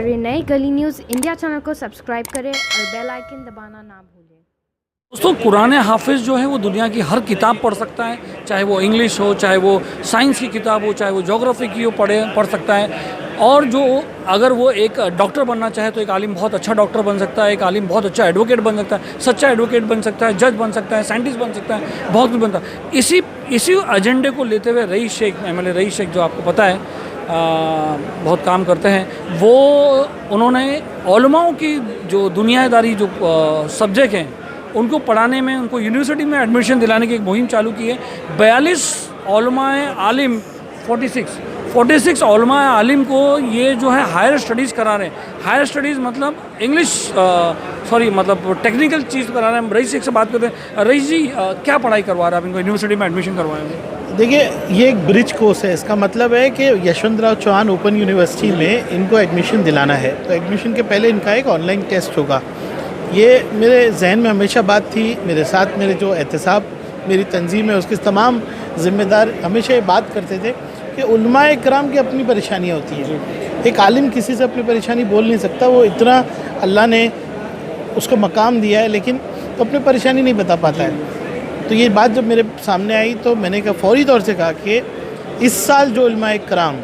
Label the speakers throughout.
Speaker 1: हमारे नए गली न्यूज़ इंडिया चैनल को सब्सक्राइब करें और बेल आइकन दबाना ना भूलें।
Speaker 2: दोस्तों, कुरान हाफिज़ जो है वो दुनिया की हर किताब पढ़ सकता है, चाहे वो इंग्लिश हो, चाहे वो साइंस की किताब हो, चाहे वो ज्योग्राफी की हो, पढ़ सकता है। और जो अगर वो एक डॉक्टर बनना चाहे तो एक आलिम बहुत अच्छा डॉक्टर बन सकता है, एक आलिम बहुत अच्छा एडवोकेट बन सकता है, सच्चा एडवोकेट बन सकता है, जज बन सकता है, साइंटिस्ट बन सकता है, बहुत कुछ बनता है। इसी एजेंडे को लेते हुए rice Sheikh, MLA rice Sheikh, जो आपको पता है बहुत काम करते हैं, वो उन्होंने उलमाओं की जो दुनियादारी जो सब्जेक्ट हैं उनको पढ़ाने में, उनको यूनिवर्सिटी में एडमिशन दिलाने की एक मुहिम चालू की है। 42 उलमाए आलिम 46 उलमाए आलिम को ये जो है हायर स्टडीज़ करा रहे हैं। हायर स्टडीज़ मतलब मतलब टेक्निकल चीज़ करा रहे हैं। रईस शेख से बात करते हैं। रईस जी, क्या पढ़ाई करवा रहे हैं आप इनको, यूनिवर्सिटी में एडमिशन करवाएंगे?
Speaker 3: देखिए, ये एक ब्रिज कोर्स है। इसका मतलब है कि यशवंतराव चौहान ओपन यूनिवर्सिटी में इनको एडमिशन दिलाना है, तो एडमिशन के पहले इनका एक ऑनलाइन टेस्ट होगा। ये मेरे जहन में हमेशा बात थी। मेरे साथ मेरे जो एहतसाब मेरी तंजीम है उसके तमाम ज़िम्मेदार हमेशा ये बात करते थे कि उलमाए इकराम की अपनी परेशानियाँ होती हैं। एक आलिम किसी से अपनी परेशानी बोल नहीं सकता, वो इतना अल्लाह ने उसको मकाम दिया है, लेकिन तो अपनी परेशानी नहीं बता पाता है। तो ये बात जब मेरे सामने आई तो मैंने फौरी तौर से कहा कि इस साल जो उलमाए इकराम,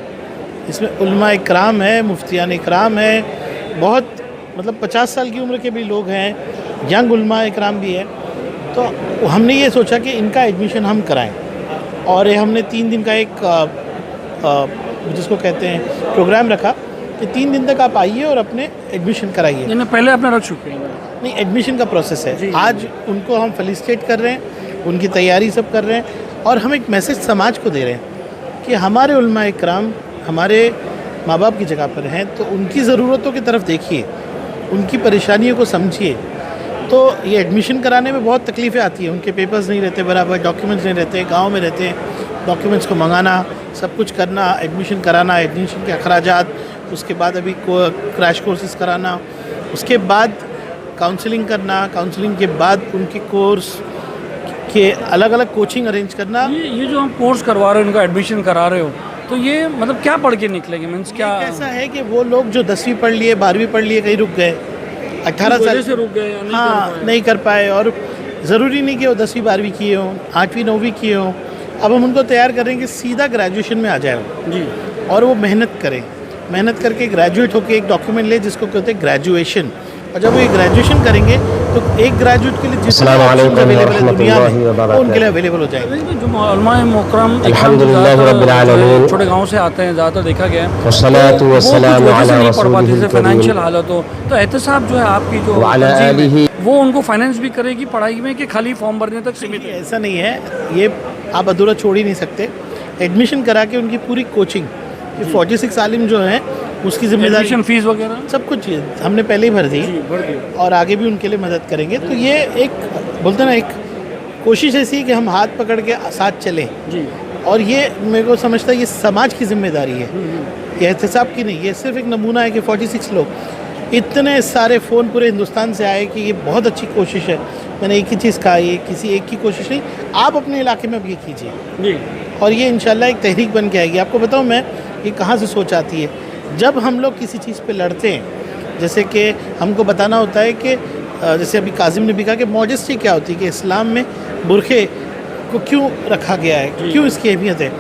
Speaker 3: इसमें उलमाए इकराम है, मुफ्तियान इकराम है, बहुत मतलब 50 साल की उम्र के भी लोग हैं, यंग उलमाए इकराम भी है। तो हमने ये सोचा कि इनका एडमिशन हम कराएं, और हमने 3 दिन का एक जिसको कहते हैं प्रोग्राम रखा कि 3 दिन तक आप आइए और अपने एडमिशन कराइए।
Speaker 2: पहले आपने रख चुके हैं?
Speaker 3: नहीं, एडमिशन का प्रोसेस है। आज उनको हम फेलिसिटेट कर रहे हैं, उनकी तैयारी सब कर रहे हैं, और हम एक मैसेज समाज को दे रहे हैं कि हमारे उलमाए इकराम हमारे माँ बाप की जगह पर हैं, तो उनकी ज़रूरतों की तरफ देखिए, उनकी परेशानियों को समझिए। तो ये एडमिशन कराने में बहुत तकलीफ़ें आती हैं। उनके पेपर्स नहीं रहते बराबर, डॉक्यूमेंट्स नहीं रहते, गांव में रहते हैं, डॉक्यूमेंट्स को मंगाना, सब कुछ करना, एडमिशन कराना, एडमिशन के अखराजात, उसके बाद अभी क्रैश कोर्सेज कराना, उसके बाद काउंसलिंग करना, काउंसलिंग के बाद उनके कोर्स के अलग अलग कोचिंग अरेंज करना।
Speaker 2: ये जो हम कोर्स करवा रहे हो, इनका एडमिशन करा रहे हो, तो ये मतलब क्या पढ़ के निकलेंगे? मीन्स क्या
Speaker 3: ऐसा है कि वो लोग जो 10वीं पढ़ लिए, 12वीं पढ़ लिए, कहीं रुक गए, 18 साल
Speaker 2: से रुक गए,
Speaker 3: नहीं कर पाए। और ज़रूरी नहीं कि वो 10वीं 12वीं किए हों, 8वीं 9वीं किए हों। अब हम उनको तैयार कर रहे हैं कि सीधा ग्रेजुएशन में आ जाए
Speaker 2: जी,
Speaker 3: और वो मेहनत करें, मेहनत करके ग्रेजुएट होकर एक डॉक्यूमेंट ले जिसको कहते हैं ग्रेजुएशन। और जब वो ये ग्रेजुएशन करेंगे तो एक ग्रेजुएट के लिए जितना अवेलेबल है दुनिया में वो उनके लिए अवेलेबल हो जाएगा।
Speaker 2: जो उलमाए मुकर्रम
Speaker 4: अल्हम्दुलिल्लाह रब्बिल आलमीन,
Speaker 2: छोटे गांव से आते हैं, ज़्यादातर देखा गया है,
Speaker 4: वस्सलातु वस्सलामु अला
Speaker 2: रसूलिहिल फाइनेंशियल हालत हो, तो एहतसाब जो है आपकी जो तंजीम है, वो उनको फाइनेंस भी करेगी पढ़ाई में, कि खाली फॉर्म भरने तक सीमित है?
Speaker 3: ऐसा नहीं है, ये आप अधूरा छोड़ ही नहीं सकते। एडमिशन करा के उनकी पूरी कोचिंग, 46 आलिम जो हैं उसकी जिम्मेदारी,
Speaker 2: फीस वगैरह सब
Speaker 3: कुछ हमने पहले ही भर दी, और आगे भी उनके लिए मदद करेंगे। तो ये एक बोलते ना, एक कोशिश ऐसी है कि हम हाथ पकड़ के साथ चलें
Speaker 2: जी।
Speaker 3: और ये मेरे को समझता है ये समाज की जिम्मेदारी है, ये एहतसाब की नहीं। ये सिर्फ एक नमूना है कि 46 लोग, इतने सारे फ़ोन पूरे हिंदुस्तान से आए कि ये बहुत अच्छी कोशिश है। मैंने एक ही चीज़ कहा, ये किसी एक की कोशिश नहीं, आप अपने इलाके में अब ये कीजिए
Speaker 2: जी, और
Speaker 3: ये इंशाल्लाह एक तहरीक बन के आएगी। आपको बताऊँ मैं, ये कहाँ से सोच आती है। जब हम लोग किसी चीज़ पे लड़ते हैं, जैसे कि हमको बताना होता है कि जैसे अभी काजिम ने भी कहा कि मॉडेस्टी क्या होती है, कि इस्लाम में बुरखे को क्यों रखा गया है, क्यों इसकी अहमियत है।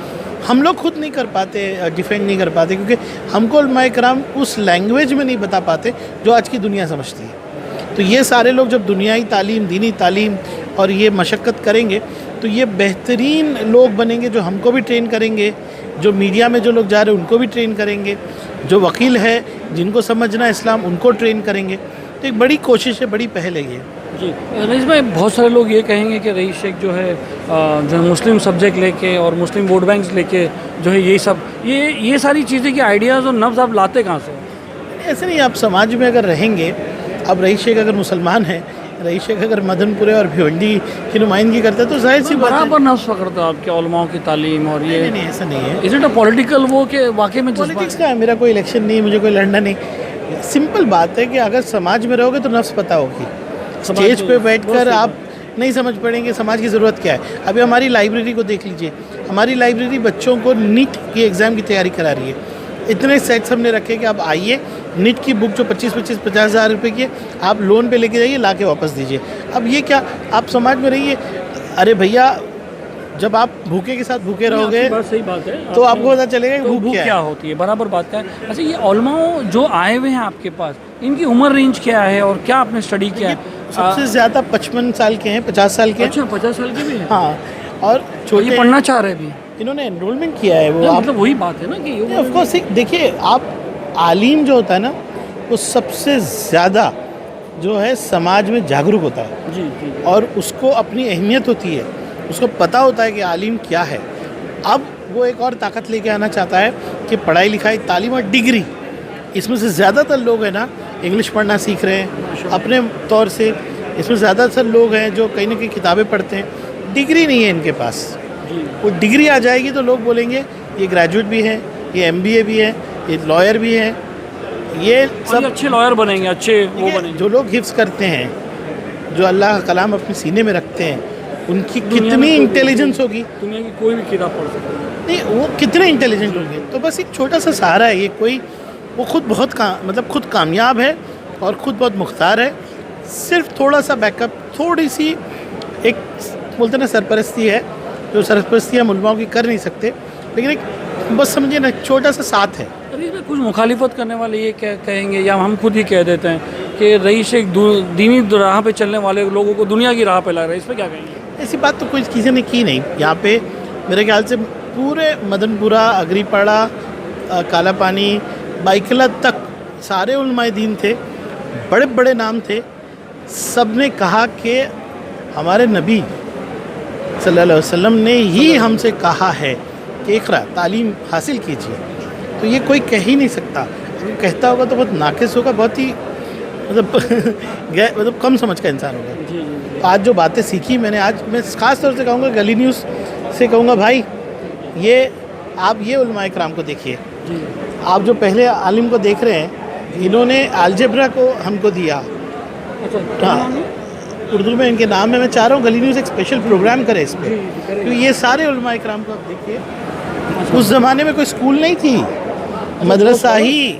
Speaker 3: हम लोग खुद नहीं कर पाते, डिफेंड नहीं कर पाते, क्योंकि हमको उलमाए इकराम उस लैंग्वेज में नहीं बता पाते जो आज की दुनिया समझती है। तो ये सारे लोग जब दुनियाई तालीम, दीनी तालीम और ये मशक्क़त करेंगे तो ये बेहतरीन लोग बनेंगे, जो हमको भी ट्रेन करेंगे, जो मीडिया में जो लोग जा रहे हैं उनको भी ट्रेन करेंगे, जो वकील है जिनको समझना इस्लाम उनको ट्रेन करेंगे। तो एक बड़ी कोशिश है, बड़ी पहल है ये
Speaker 2: जी। रईस भाई, बहुत सारे लोग ये कहेंगे कि रईस शेख जो है जो मुस्लिम सब्जेक्ट लेके और मुस्लिम वोट बैंक लेके जो है ये सारी चीज़ें की आइडियाज़ और नब्ज़ आप लाते कहाँ से?
Speaker 3: ऐसे नहीं, आप समाज में अगर रहेंगे, अब रईस शेख अगर मुसलमान है, रईस शेख अगर मदनपुरे और भिवंडी की नुमाइंदगी करता है तो जाहिर सी बात है
Speaker 2: बराबर नफ्स पकड़ता है आपके उलमाओं की तालीम। और ये
Speaker 3: नहीं, ऐसा नहीं है।
Speaker 2: इज इट अ पॉलिटिकल वो कि वाकई में
Speaker 3: पॉलिटिक्स का है? मेरा कोई इलेक्शन नहीं, मुझे कोई लड़ना नहीं। सिंपल बात है कि अगर समाज में रहोगे तो नफ्स पता होगी। स्टेज पे बैठकर आप नहीं समझ पड़ेंगे समाज की ज़रूरत क्या है। अभी हमारी लाइब्रेरी को देख लीजिए, हमारी लाइब्रेरी बच्चों को नीट की एग्ज़ाम की तैयारी करा रही है, इतने सेट्स हमने रखे कि आप आइए, नीट की बुक जो 25-50 हज़ार रुपये की है, आप लोन पे लेके जाइए, ला के वापस दीजिए। अब ये क्या, आप समाज में रहिए, अरे भैया जब आप भूखे के साथ भूखे रहोगे
Speaker 2: आपकी बात सही बात है,
Speaker 3: तो आपको पता चलेगा कि
Speaker 2: तो
Speaker 3: भूख
Speaker 2: भूख
Speaker 3: क्या
Speaker 2: क्या
Speaker 3: है।
Speaker 2: होती है, बराबर बात का है। अच्छा, ये उलमाओं जो आए हुए हैं आपके पास, इनकी उम्र रेंज क्या है और क्या आपने स्टडी किया है?
Speaker 3: सबसे ज़्यादा 55 साल के हैं, 50 साल के हैं।
Speaker 2: अच्छा, 50 साल के भी हैं?
Speaker 3: हाँ, और
Speaker 2: तो
Speaker 3: छोटे
Speaker 2: ये पढ़ना चाह रहे हैं भी?
Speaker 3: इन्होंने एनरोलमेंट किया है वो।
Speaker 2: नहीं,
Speaker 3: आप
Speaker 2: मतलब वही बात है ना कि
Speaker 3: ऑफ कोर्स देखिए, आप आलिम जो होता है ना, वो सबसे ज़्यादा जो है समाज में जागरूक होता है,
Speaker 2: जी जी
Speaker 3: और उसको अपनी अहमियत होती है, उसको पता होता है कि आलिम क्या है। अब वो एक और ताकत लेके आना चाहता है कि पढ़ाई लिखाई, तालीम और डिग्री, इसमें से ज़्यादातर लोग हैं ना इंग्लिश पढ़ना सीख रहे हैं अपने तौर से। इसमें ज़्यादातर लोग हैं जो कहीं ना कहीं किताबें पढ़ते हैं, डिग्री नहीं है इनके पास। वो डिग्री आ जाएगी तो लोग बोलेंगे ये ग्रेजुएट भी है, ये MBA भी है, ये लॉयर भी है, ये
Speaker 2: सब अच्छे लॉयर बनेंगे, अच्छे वो
Speaker 3: ये
Speaker 2: बनेंगे।
Speaker 3: जो लोग हिफ्स करते हैं, जो अल्लाह का कलाम अपने सीने में रखते हैं, उनकी
Speaker 2: दुनिया में
Speaker 3: कितनी
Speaker 2: कोई भी
Speaker 3: इंटेलिजेंस होगी।
Speaker 2: दुनिया की कोई भी किताब पढ़ सकते हैं।
Speaker 3: नहीं, वो कितने इंटेलिजेंट होंगे। तो बस एक छोटा सा सहारा है ये, कोई वो खुद बहुत मतलब खुद कामयाब है और खुद बहुत मुख्तार है। सिर्फ थोड़ा सा बैकअप, थोड़ी सी एक बोलते ना सरपरस्ती है, जो सरपरस्ती हम उलमाओं की कर नहीं सकते, लेकिन एक बस समझिए ना छोटा सा साथ है।
Speaker 2: अभी इसमें कुछ मुखालिफत करने वाले ये कहेंगे, या हम खुद ही कह देते हैं कि रईस एक दीनी राह पे चलने वाले लोगों को दुनिया की राह पे ला रहा है, इस पर क्या कहेंगे?
Speaker 3: ऐसी बात तो कोई किसी ने की नहीं। यहाँ पे मेरे ख्याल से पूरे मदनपुरा, अगरीपाड़ा, काला पानी, बाइकला तक सारे उलमाए दीन थे, बड़े बड़े नाम थे। सब ने कहा कि हमारे नबी सल्लल्लाहु अलैहि वसल्लम ने ही हमसे कहा है कि इक़रा, तालीम हासिल कीजिए। तो ये कोई कह ही नहीं सकता। अगर कहता होगा तो बहुत नाक़िस होगा, बहुत ही मतलब कम समझ का इंसान होगा। आज जो बातें सीखी मैंने, आज मैं ख़ास तौर से कहूँगा गली न्यूज़ से कहूँगा, भाई ये आप ये उलमाए किराम को देखिए। आप जो पहले आलिम को देख रहे हैं, इन्होंने अलजेब्रा को हमको दिया। हाँ, उर्दू में इनके नाम है। मैं चाह रहा हूँ गली न्यूज़ एक स्पेशल प्रोग्राम करे इस पर, क्योंकि ये सारे उलमाए किराम को आप देखिए। उस ज़माने में कोई स्कूल नहीं थी, मदरसा ही।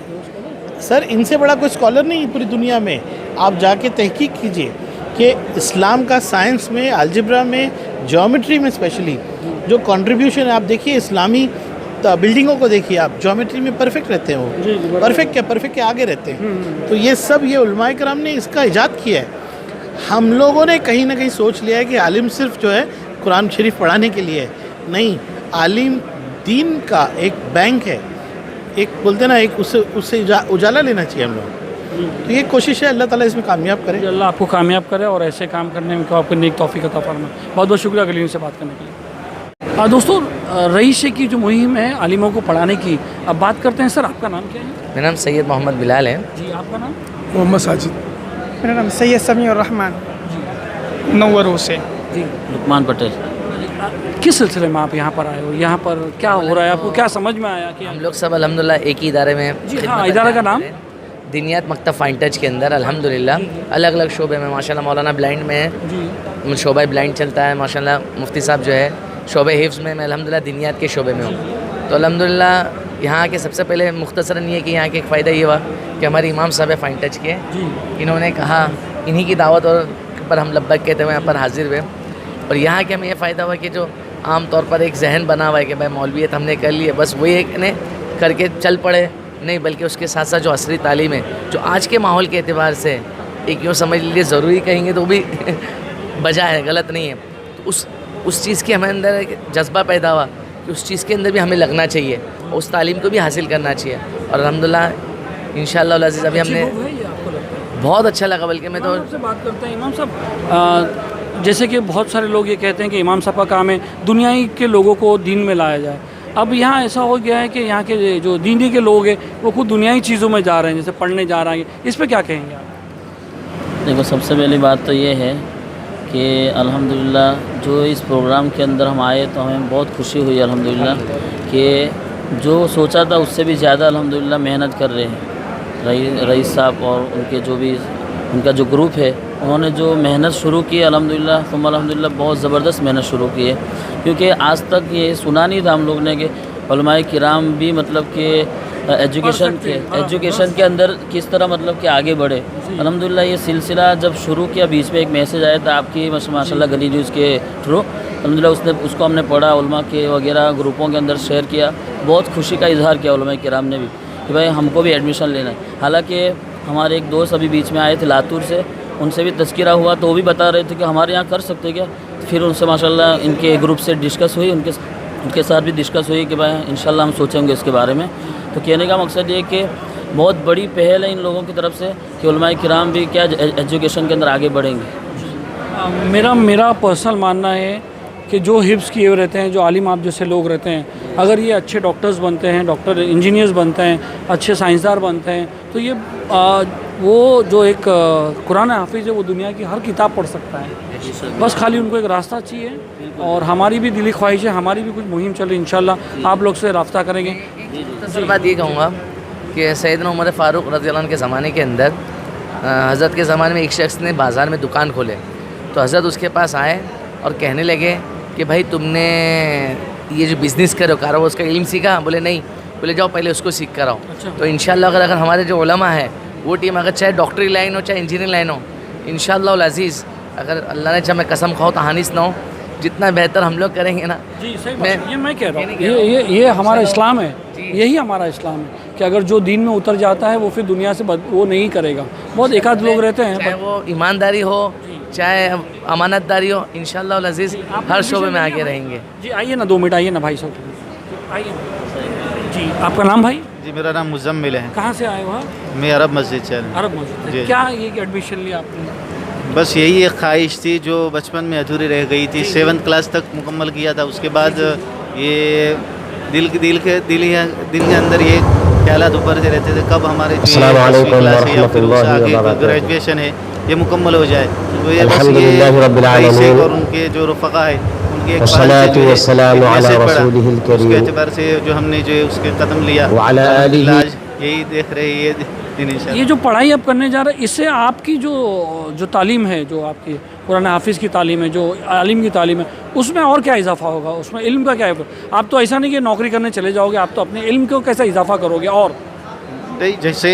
Speaker 3: सर, इनसे बड़ा कोई स्कॉलर नहीं पूरी दुनिया में। आप जाके तहकीक कीजिए कि इस्लाम का साइंस में, अलजेब्रा में, ज्योमेट्री में स्पेशली जो कंट्रीब्यूशन है, आप देखिए इस्लामी बिल्डिंगों को देखिए, आप ज्योमेट्री में परफेक्ट रहते हैं वो। परफेक्ट के आगे रहते हैं। तो ये सब ये उलमाए किराम ने इसका इजाद किया है। हम लोगों ने कहीं ना कहीं सोच लिया है कि आलिम सिर्फ जो है कुरान शरीफ पढ़ाने के लिए है। नहीं, आलिम दीन का एक बैंक है, एक बोलते ना, एक उससे उजाला लेना चाहिए हम लोग। तो ये कोशिश है, अल्लाह ताला इसमें कामयाब करे।
Speaker 2: अल्लाह आपको कामयाब करे और ऐसे काम करने में आपको नेक तौफीक अता फरमाए। बहुत बहुत शुक्रिया गली न्यूज़ से बात करने के लिए। दोस्तों, रईस की जो मुहिम है आलिमों को पढ़ाने की, अब बात करते हैं। सर, आपका नाम क्या है?
Speaker 5: मेरा नाम सैयद मोहम्मद बिलाल है।
Speaker 2: जी, आपका नाम?
Speaker 6: मोहम्मद साजिद। मेरा नाम सैयद समीउर रहमान नौवरों से।
Speaker 2: जी,
Speaker 7: लुकमान पटेल।
Speaker 2: किस सिलसिले में आप यहाँ पर आए हो? यहाँ पर क्या हो रहा है, आपको क्या समझ में आया कि
Speaker 5: हम लोग सब अल्हम्दुलिल्लाह एक ही इदारे में
Speaker 2: जी हाँ, इदारे का नाम
Speaker 5: दीनियात मकतब फाइन टच के अंदर अल्हम्दुलिल्लाह अलग अलग शोबे में माशाल्लाह मौलाना ब्लाइंड में है, शोबा ब्लाइंड चलता है माशाल्लाह। मुफ्ती साहब जो है शोबे हिफ्ज़ में, मैं अल्हम्दुलिल्लाह दीनियात के शोबे में हूँ। तो अल्हम्दुलिल्लाह यहाँ के सबसे पहले मुख्तसरन ये कि यहाँ के एक फ़ायदा ये हुआ कि हमारे इमाम साहब है फाइन टच के, इन्होंने कहा, इन्हीं की दावत और पर हम लब्बैक कहते हुए यहाँ पर हाजिर हुए। और यहाँ के हमें ये फ़ायदा हुआ कि जो आम तौर पर एक जहन बना हुआ है कि भाई मौलवियत हमने कर ली है, बस वही एक ने करके चल पड़े, नहीं बल्कि उसके साथ साथ जो असरी तालीम है, जो आज के माहौल के एतबार से एक यूँ समझ लीजिए ज़रूरी कहेंगे तो भी बजा है, गलत नहीं है। तो उस चीज़ की हमारे अंदर एक जज्बा पैदा हुआ कि उस चीज़ के अंदर भी हमें लगना चाहिए और उस तालीम को भी हासिल करना चाहिए। और अल्हम्दुलिल्लाह इंशाअल्लाह अज़ीज़ अभी हमने बहुत अच्छा लगा। बल्कि मैं तो
Speaker 2: से बात करते हैं इमाम साहब, जैसे कि बहुत सारे लोग ये कहते हैं कि इमाम साहब का काम है दुनियाई के लोगों को दीन में लाया जाए। अब यहाँ ऐसा हो गया है कि यहाँ के जो दीनी के लोग हैं वो खुद दुनियाई चीज़ों में जा रहे हैं, जैसे पढ़ने जा रहे हैं। इस पर क्या कहेंगे आप?
Speaker 7: देखो, सबसे पहली बात तो ये है कि अल्हम्दुलिल्लाह जो इस प्रोग्राम के अंदर हम आए तो हमें बहुत खुशी हुई अल्हम्दुलिल्लाह कि जो सोचा था उससे भी ज़्यादा अल्हम्दुलिल्लाह मेहनत कर रहे हैं रईस साहब और उनके जो भी उनका जो ग्रुप है, उन्होंने जो मेहनत शुरू की अल्हम्दुलिल्लाह तुम अल्हम्दुलिल्लाह बहुत ज़बरदस्त मेहनत शुरू की है। क्योंकि आज तक ये सुना नहीं था हम लोग ने कि उलमाए किराम भी मतलब कि एजुकेशन के अंदर किस तरह मतलब कि आगे बढ़े। अल्हम्दुलिल्लाह ये सिलसिला जब शुरू किया, बीच में एक मैसेज आया था आपकी माशाल्लाह गली न्यूज़ के थ्रू, अल्हम्दुलिल्लाह उसको हमने पढ़ा, उलमा के वगैरह ग्रुपों के अंदर शेयर किया, बहुत खुशी का इजहार किया उलमा किराम ने भी कि भाई हमको भी एडमिशन लेना है। हालांकि हमारे एक दोस्त अभी बीच में आए थे लातूर से, उनसे भी तज़किरा हुआ तो वो भी बता रहे थे कि हमारे यहाँ कर सकते क्या। फिर उनसे माशाल्लाह इनके ग्रुप से डिस्कस हुई, उनके साथ भी डिस्कस हुई कि भाई इंशाल्लाह हम सोचेंगे इसके बारे में। तो कहने का मकसद ये कि बहुत बड़ी पहल है इन लोगों की तरफ से कि उलमा किराम भी क्या एजुकेशन के अंदर आगे बढ़ेंगे।
Speaker 2: मेरा पर्सनल मानना है कि जो हिफ्स किए हुए रहते हैं, जो आलिम आप जैसे लोग रहते हैं, अगर ये अच्छे डॉक्टर्स बनते हैं, डॉक्टर इंजीनियर्स बनते हैं, अच्छे साइंसदान बनते हैं, तो ये वो जो एक कुरान हाफिज़ है वो दुनिया की हर किताब पढ़ सकता है। बस खाली उनको एक रास्ता चाहिए। और हमारी भी दिली ख्वाहिश है, हमारी भी कुछ मुहिम चल रही है, इंशाल्लाह आप लोग से रब्ता करेंगे।
Speaker 5: दूसरी बात ये कहूँगा कि सैयदना उमर फ़ारूक रज़ियल्लाहु अन्हु के ज़माने के अंदर हज़रत के ज़माने में एक शख्स ने बाज़ार में दुकान खोले, तो हज़रत उसके पास आए और कहने लगे कि भाई तुमने ये जो बिज़नेस करो कारोबार उसका इल्म सीखा? बोले नहीं। बोले जाओ पहले उसको सीख कर आओ। तो इंशाल्लाह अगर हमारे जो उलमा है वो टीम अगर चाहे डॉक्टरी लाइन हो चाहे इंजीनियरिंग लाइन हो, इंशाल्लाह अज़ीज़ अगर अल्लाह ने चाहे मैं कसम खाऊँ तो हानिस ना हो, जितना बेहतर हम लोग करेंगे ना।
Speaker 2: जी सही बात है, ये मैं कह रहा हूँ, ये हमारा इस्लाम है, यही हमारा इस्लाम है कि अगर जो दीन में उतर जाता है वो फिर दुनिया से वो नहीं करेगा। बहुत एकाध लोग रहते हैं,
Speaker 5: चाहे वो ईमानदारी हो चाहे अमानतदारी हो, इंशाल्लाह अज़ीज़ हर शोबे में आगे रहेंगे।
Speaker 2: जी आइए ना 2 मिनट आइए ना भाई साहब, आइए जी। आपका नाम भाई?
Speaker 8: जी मेरा नाम मुज़म्मिल है।
Speaker 2: कहाँ से आए हो आप?
Speaker 8: मैं अरब मस्जिद से।
Speaker 2: अरब मस्जिद
Speaker 8: जी।
Speaker 2: क्या ये कि एडमिशन लिया आपने?
Speaker 8: बस यही एक ख्वाहिश थी जो बचपन में अधूरी रह गई थी। 7th क्लास तक मुकम्मल किया था, उसके बाद ये दिल के अंदर ये ख्यालात उभरते रहते थे कब हमारे ग्रेजुएशन है ये मुकम्मल हो जाए। तो ये
Speaker 4: अल्हम्दुलिल्लाह रब्बिल आलमीन
Speaker 8: और उनके जो रफ़क़ा है उनके एक
Speaker 4: वस्सलातु वस्सलामु अला रसूलिहिल करीम,
Speaker 8: उसके एतबार से जो हमने जो उसके कदम लिया
Speaker 4: व अला आलिहि।
Speaker 8: यही देख रहे ये दिन इंशाअल्लाह।
Speaker 2: ये जो पढ़ाई आप करने जा रहे हैं इससे आपकी जो तालीम है, जो आपकी कुरान हाफिज़ की तालीम है, जो आलिम की तालीम है, उसमें और क्या इजाफा होगा? उसमें इल्म का क्या है? आप तो ऐसा नहीं कि नौकरी करने चले जाओगे, आप तो अपने इल्म को कैसे इजाफा करोगे? और
Speaker 8: जैसे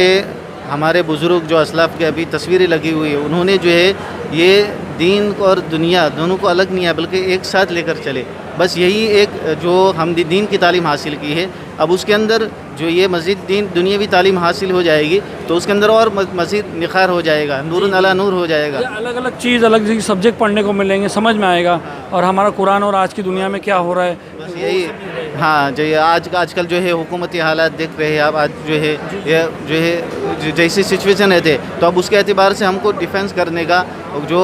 Speaker 8: हमारे बुज़ुर्ग जो असलाफ़ की अभी तस्वीरें लगी हुई है, उन्होंने जो है ये दीन और दुनिया दोनों को अलग नहीं है बल्कि एक साथ लेकर चले। बस यही एक जो हम दीन की तालीम हासिल की है, अब उसके अंदर जो ये मज़ीद दीन दुनियावी तालीम हासिल हो जाएगी तो उसके अंदर और मज़ीद निखार हो जाएगा, नूर अला नूर हो जाएगा।
Speaker 2: अलग अलग चीज़, अलग सब्जेक्ट पढ़ने को मिलेंगे, समझ में आएगा और हमारा कुरान और आज की दुनिया में क्या हो रहा है।
Speaker 8: बस यही हाँ, जो ये आजकल जो है हुकूमती हालात देख रहे हैं आप, आज जो है जैसी सिचुएशन रहते तो अब उसके एतबार से हमको डिफेंस करने का जो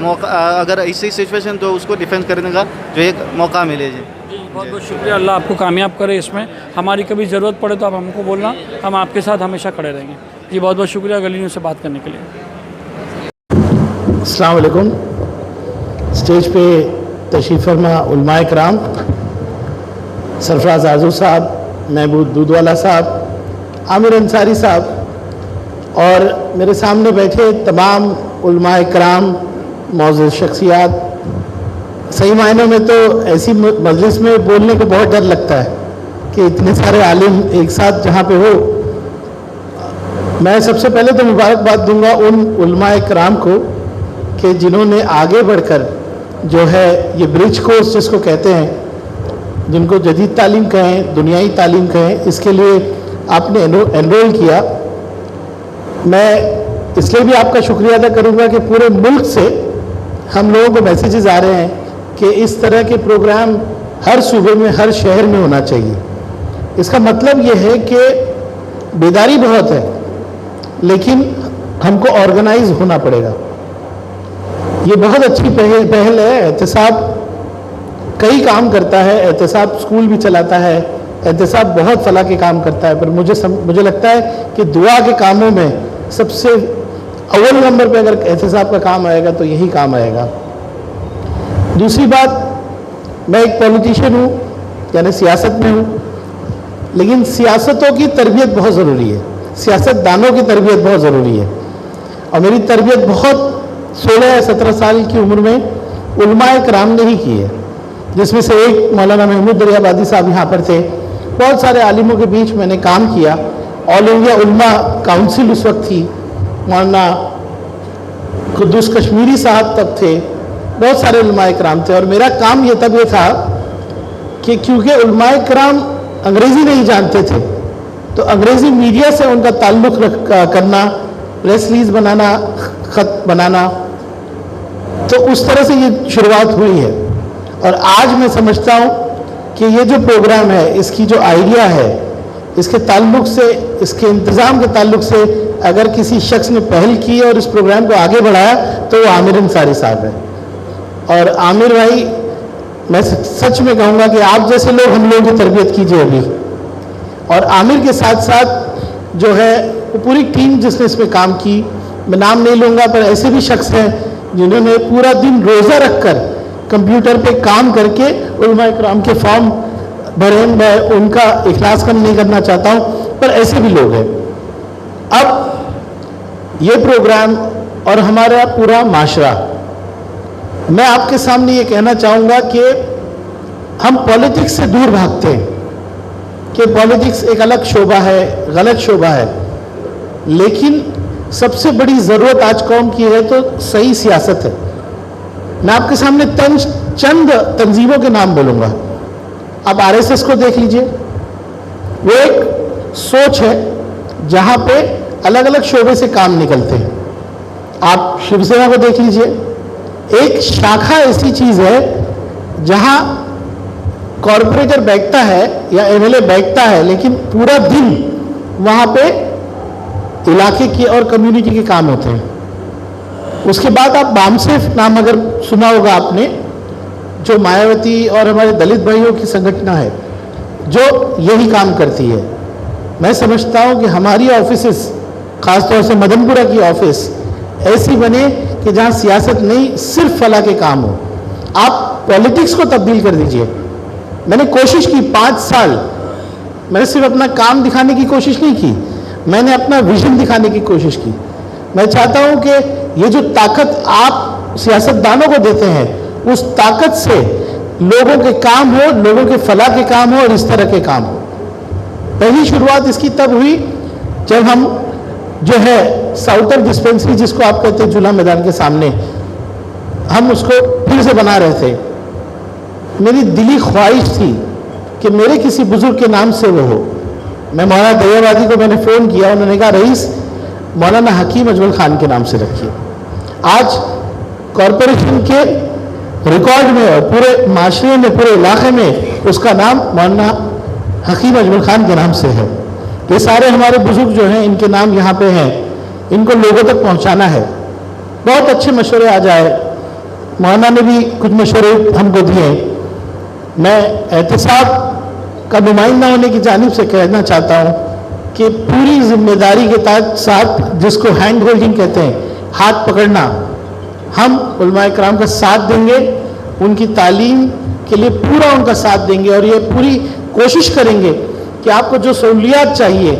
Speaker 8: मौका, अगर ऐसी सिचुएशन तो उसको डिफेंस करने का जो एक मौका मिले। जी
Speaker 2: बहुत बहुत शुक्रिया, अल्लाह आपको कामयाब करे इसमें। हमारी कभी ज़रूरत पड़े तो आप हमको बोलना, हम आपके साथ हमेशा खड़े रहेंगे। जी बहुत बहुत शुक्रिया गली न्यूज़ से बात करने के लिए।
Speaker 3: अस्सलाम वालेकुम। स्टेज पे तशरीफ़ फरमा उलमाए कराम, सरफराज आज़ू साहब, महबूब दूधवाला साहब, आमिर अंसारी साहब और मेरे सामने बैठे तमाम उलमाए कराम, मौजूद शख्सियात। सही मायनों में तो ऐसी मजलिस में बोलने को बहुत डर लगता है कि इतने सारे आलिम एक साथ जहाँ पे हो। मैं सबसे पहले तो मुबारकबाद दूंगा उन उलमाए कराम को कि जिन्होंने आगे बढ़कर जो है ये ब्रिज कोर्स जिसको कहते हैं, जिनको जदीद तालीम कहें, दुनियाई तालीम कहें, इसके लिए आपने एनरोल किया। मैं इसलिए भी आपका शुक्रिया अदा करूंगा कि पूरे मुल्क से हम लोगों को मैसेजेस आ रहे हैं कि इस तरह के प्रोग्राम हर सूबे में, हर शहर में होना चाहिए। इसका मतलब ये है कि बेदारी बहुत है लेकिन हमको ऑर्गेनाइज होना पड़ेगा। ये बहुत अच्छी पहल है। एहतसाब कई काम करता है, एहतसाब स्कूल भी चलाता है, एहतसाब बहुत फला के काम करता है, पर मुझे लगता है कि दुआ के कामों में सबसे अव्वल नंबर पे अगर एहतसाब का काम आएगा तो यही काम आएगा। दूसरी बात, मैं एक पॉलिटिशियन हूँ, यानी सियासत में हूँ, लेकिन सियासतों की तरबियत बहुत ज़रूरी है, सियासतदानों की तरबियत बहुत ज़रूरी है। और मेरी तरबियत बहुत 16 या 17 साल की उम्र में उलमाए कराम ने ही की है, जिसमें से एक मौलाना महमूद दरियाबादी साहब यहाँ पर थे, बहुत सारे आलिमों के बीच मैंने काम किया। ऑल इंडिया उलमा काउंसिल उस वक्त थी, मौलाना कुद्दूस कश्मीरी साहब तब थे, बहुत सारे उलमाए कराम थे। और मेरा काम ये तब ये था कि क्योंकि उलमाए कराम अंग्रेज़ी नहीं जानते थे, तो अंग्रेज़ी मीडिया से उनका ताल्लुक़ करना, प्रेस रिलीज़ बनाना, ख़त बनाना, तो उस तरह से ये शुरुआत हुई है। और आज मैं समझता हूँ कि ये जो प्रोग्राम है, इसकी जो आइडिया है, इसके ताल्लुक़ से, इसके इंतज़ाम के ताल्लुक़ से अगर किसी शख्स ने पहल की और इस प्रोग्राम को आगे बढ़ाया तो वो आमिर अंसारी साहब है। और आमिर भाई, मैं सच में कहूँगा कि आप जैसे लोग हम लोगों की तरबियत कीजिए अभी। और आमिर के साथ साथ जो है वो पूरी टीम जिसने इस पर काम की, मैं नाम नहीं लूँगा, पर ऐसे भी शख्स हैं जिन्होंने पूरा दिन रोज़ा रखकर कंप्यूटर पे काम करके उलमाए कराम के फॉर्म भरे। मैं उनका इखलास कम नहीं करना चाहता हूँ, पर ऐसे भी लोग हैं। अब ये प्रोग्राम और हमारा पूरा माशरा, मैं आपके सामने ये कहना चाहूँगा कि हम पॉलिटिक्स से दूर भागते हैं कि पॉलिटिक्स एक अलग शोबा है, गलत शोबा है, लेकिन सबसे बड़ी ज़रूरत आज कौम की है तो सही सियासत है। मैं आपके सामने चंद तंजीमों के नाम बोलूँगा। आप आरएसएस को देख लीजिए, वो एक सोच है जहाँ पे अलग अलग शोबे से काम निकलते हैं। आप शिवसेना को देख लीजिए, एक शाखा ऐसी चीज़ है जहाँ कॉरपोरेटर बैठता है या एमएलए बैठता है, लेकिन पूरा दिन वहाँ पे इलाके के और कम्युनिटी के काम होते हैं। उसके बाद आप बामसेफ नाम अगर सुना होगा आपने, जो मायावती और हमारे दलित भाइयों की संगठन है जो यही काम करती है। मैं समझता हूँ कि हमारी ऑफिसेस, ख़ासतौर से मदनपुरा की ऑफिस ऐसी बने कि जहाँ सियासत नहीं, सिर्फ फलाह के काम हो। आप पॉलिटिक्स को तब्दील कर दीजिए। मैंने कोशिश की 5 साल, मैंने सिर्फ अपना काम दिखाने की कोशिश नहीं की, मैंने अपना विजन दिखाने की कोशिश की। मैं चाहता हूँ कि ये जो ताकत आप सियासतदानों को देते हैं, उस ताकत से लोगों के काम हो, लोगों के फलाह के काम हो और इस तरह के काम हो। पहली शुरुआत इसकी तब हुई जब हम जो है साउथर डिस्पेंसरी, जिसको आप कहते हैं जुला मैदान के सामने, हम उसको फिर से बना रहे थे। मेरी दिली ख्वाहिश थी कि मेरे किसी बुजुर्ग के नाम से वो हो। मैं मौलाना दरियाबादी को मैंने फ़ोन किया, उन्होंने कहा रईस मौलाना हकीम अजमल खान के नाम से रखिए। आज कॉरपोरेशन के रिकॉर्ड में और पूरे माशरे में, पूरे इलाके में उसका नाम मौलाना हकीम अजमल खान के नाम से है। ये सारे हमारे बुजुर्ग जो हैं, इनके नाम यहाँ पे हैं, इनको लोगों तक पहुँचाना है। बहुत अच्छे मशवरे आ जाए, मौलाना ने भी कुछ मशवरे हमको दिए। मैं एहतसाब का नुमाइंदा होने की जानिब से कहना चाहता हूँ कि पूरी जिम्मेदारी के साथ, जिसको हैंड होल्डिंग कहते हैं, हाथ पकड़ना, हम उलमाए कराम का साथ देंगे, उनकी तालीम के लिए पूरा उनका साथ देंगे और ये पूरी कोशिश करेंगे कि आपको जो सहूलियात चाहिए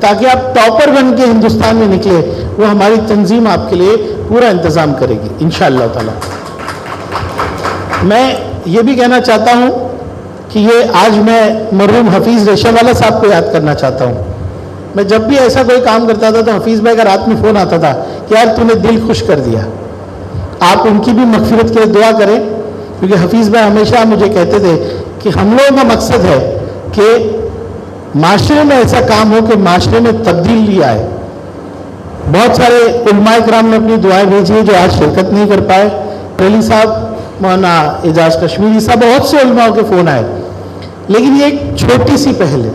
Speaker 3: ताकि आप टॉपर बन के हिंदुस्तान में निकले, वो हमारी तंजीम आपके लिए पूरा इंतज़ाम करेगी इंशाअल्लाह ताला। मैं ये भी कहना चाहता हूँ कि ये आज मैं मरहूम हफीज़ रेशावाला साहब को याद करना चाहता हूँ। मैं जब भी ऐसा कोई काम करता था तो हफीज़ भाई का रात में फ़ोन आता था कि यार तूने दिल खुश कर दिया। आप उनकी भी मगफिरत के लिए दुआ करें, क्योंकि हफीज़ भाई हमेशा मुझे कहते थे कि हम लोगों का मकसद है कि माशरे में ऐसा काम हो कि माशरे में तब्दीली आए। बहुत सारे उलमाए कराम ने अपनी दुआएं भेजी जो आज शिरकत नहीं कर पाए। पहली साहब, मौलाना एजाज कश्मीरी साहब, बहुत से उलमाओं के फ़ोन आए, लेकिन ये एक छोटी सी पहल है,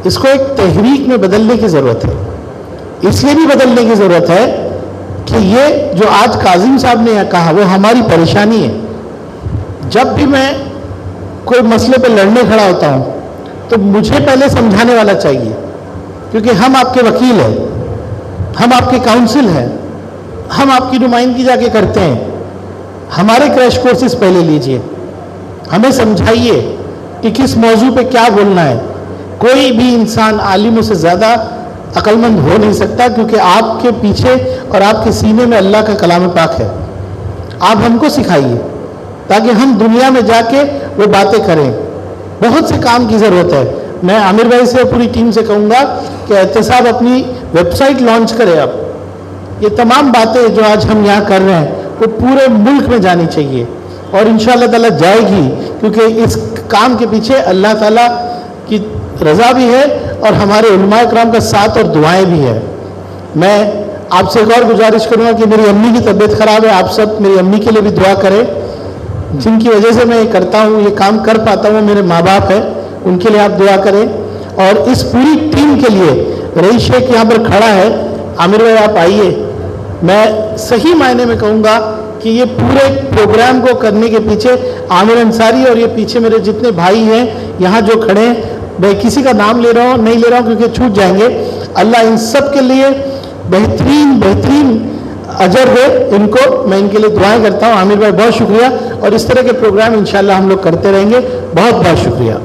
Speaker 3: इसको एक तहरीक में बदलने की ज़रूरत है। इसलिए भी बदलने की ज़रूरत है कि ये जो आज काजिम साहब ने कहा वो हमारी परेशानी है। जब भी मैं कोई मसले पर लड़ने खड़ा होता हूँ तो मुझे पहले समझाने वाला चाहिए, क्योंकि हम आपके वकील हैं, हम आपके काउंसिल हैं, हम आपकी नुमाइंदगी जाके करते हैं। हमारे क्रैश कोर्सेज पहले लीजिए, हमें समझाइए कि किस मौजू पे क्या बोलना है। कोई भी इंसान आलिमों से ज़्यादा अक्लमंद हो नहीं सकता, क्योंकि आपके पीछे और आपके सीने में अल्लाह का कलाम पाक है। आप हमको सिखाइए ताकि हम दुनिया में जाके वो बातें करें। बहुत से काम की ज़रूरत है। मैं आमिर भाई से पूरी टीम से कहूँगा कि एहतसाब अपनी वेबसाइट लॉन्च करे। अब ये तमाम बातें जो आज हम यहाँ कर रहे हैं वो पूरे मुल्क में जानी चाहिए और इंशाअल्लाह ताला जाएगी, क्योंकि इस काम के पीछे अल्लाह ताला की रज़ा भी है और हमारे उलमाए कराम का साथ और दुआएं भी है। मैं आपसे एक और गुजारिश करूँगा कि मेरी अम्मी की तबीयत ख़राब है, आप सब मेरी अम्मी के लिए भी दुआ करें, जिनकी वजह से मैं ये करता हूँ, ये काम कर पाता हूँ, मेरे माँ बाप हैं, उनके लिए आप दुआ करें। और इस पूरी टीम के लिए रईस शेख यहाँ पर खड़ा है, आमिर भाई आप आइए। मैं सही मायने में कहूँगा कि ये पूरे प्रोग्राम को करने के पीछे आमिर अंसारी और ये पीछे मेरे जितने भाई हैं यहाँ जो खड़े हैं, मैं किसी का नाम ले रहा हूँ नहीं ले रहा हूँ क्योंकि छूट जाएंगे, अल्लाह इन सब के लिए बेहतरीन अजर है इनको, मैं इनके लिए दुआएं करता हूँ। आमिर भाई बहुत शुक्रिया और इस तरह के प्रोग्राम इंशाल्लाह हम लोग करते रहेंगे। बहुत बहुत शुक्रिया।